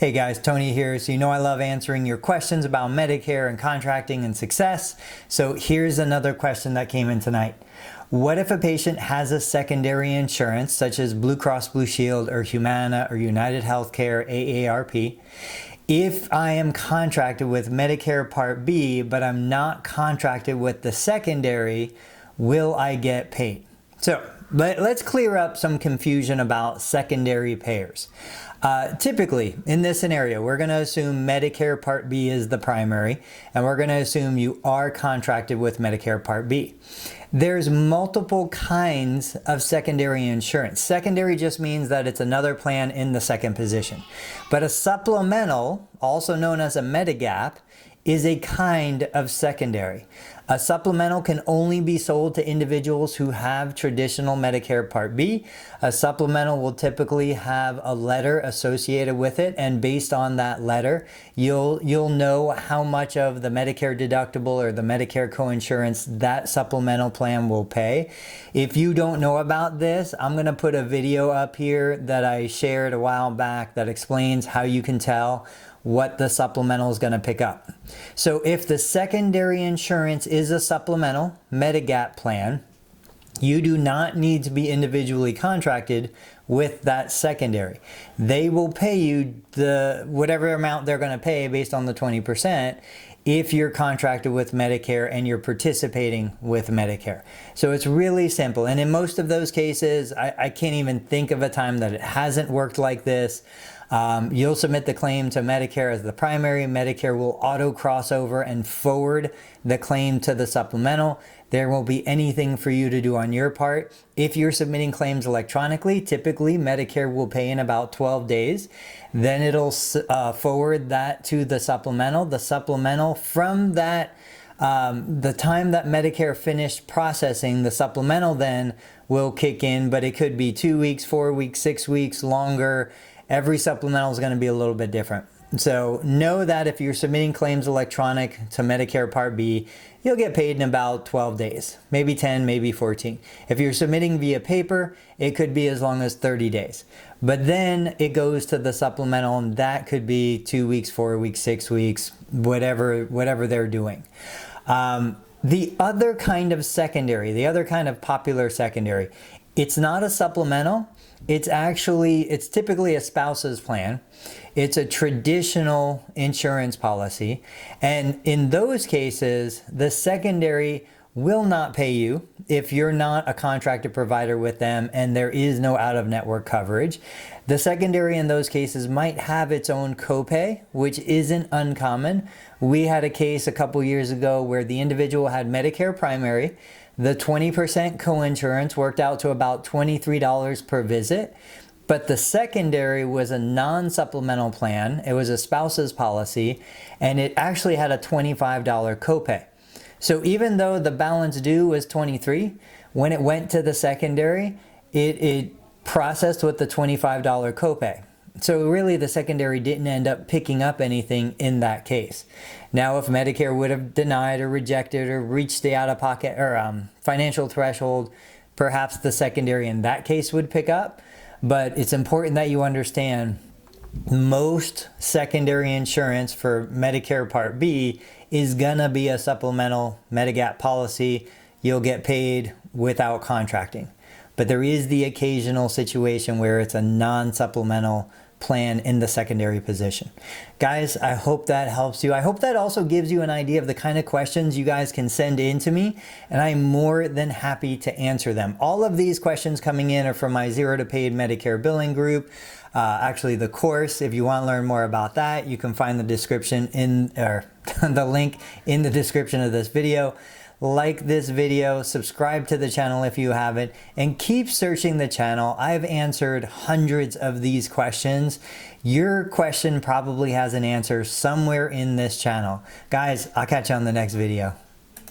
Hey guys, Tony here. So you know I love answering your questions about Medicare and contracting and success. So here's another question that came in tonight. What if a patient has a secondary insurance such as Blue Cross Blue Shield or Humana or United Healthcare AARP? If I am contracted with Medicare Part B, but I'm not contracted with the secondary, will I get paid? So let's clear up some confusion about secondary payers. Typically, in this scenario, we're going to assume Medicare Part B is the primary, and we're going to assume you are contracted with Medicare Part B. There's multiple kinds of secondary insurance. Secondary just means that it's another plan in the second position. But a supplemental, also known as a Medigap, is a kind of secondary. A supplemental can only be sold to individuals who have traditional Medicare Part B. A supplemental will typically have a letter associated with it, and based on that letter, you'll know how much of the Medicare deductible or the Medicare coinsurance that supplemental plan will pay. If you don't know about this, I'm going to put a video up here that I shared a while back that explains how you can tell what the supplemental is going to pick up. So if the secondary insurance is a supplemental Medigap plan, you do not need to be individually contracted with that secondary. They will pay you whatever amount they're going to pay based on the 20% if you're contracted with Medicare and you're participating with Medicare. So it's really simple. And in most of those cases, I can't even think of a time that it hasn't worked like this. You'll submit the claim to Medicare as the primary. Medicare will auto crossover and forward the claim to the supplemental. There won't be anything for you to do on your part. If you're submitting claims electronically, typically Medicare will pay in about 12 days. Then it'll forward that to the supplemental. The supplemental from that, the time that Medicare finished processing, the supplemental then will kick in, but it could be 2 weeks, 4 weeks, 6 weeks, longer. Every supplemental is going to be a little bit different. So know that if you're submitting claims electronic to Medicare Part B, you'll get paid in about 12 days, maybe 10, maybe 14. If you're submitting via paper, it could be as long as 30 days. But then it goes to the supplemental, and that could be 2 weeks, 4 weeks, 6 weeks, whatever they're doing. The other kind of secondary, the other kind of popular secondary, it's not a supplemental. It's typically a spouse's plan. It's a traditional insurance policy. And in those cases, the secondary will not pay you if you're not a contracted provider with them and there is no out-of-network coverage. The secondary in those cases might have its own copay, which isn't uncommon. We had a case a couple years ago where the individual had Medicare primary. The 20% coinsurance worked out to about $23 per visit, but the secondary was a non-supplemental plan. It was a spouse's policy, and it actually had a $25 copay. So even though the balance due was $23, when it went to the secondary, it processed with the $25 copay. So really the secondary didn't end up picking up anything in that case. Now if Medicare would have denied or rejected or reached the out-of-pocket or financial threshold, perhaps the secondary in that case would pick up. But it's important that you understand most secondary insurance for Medicare Part B is gonna be a supplemental Medigap policy. You'll get paid without contracting. But there is the occasional situation where it's a non-supplemental plan in the secondary position. Guys, I hope that helps you. I hope that also gives you an idea of the kind of questions you guys can send in to me, and I'm more than happy to answer them. All of these questions coming in are from my Zero to Paid Medicare billing group. Actually, the course, if you want to learn more about that, you can find the description the link in the description of this video. Like this video, subscribe to the channel if you haven't, and keep searching the channel. I've answered hundreds of these questions. Your question probably has an answer somewhere in this channel. Guys, I'll catch you on the next video.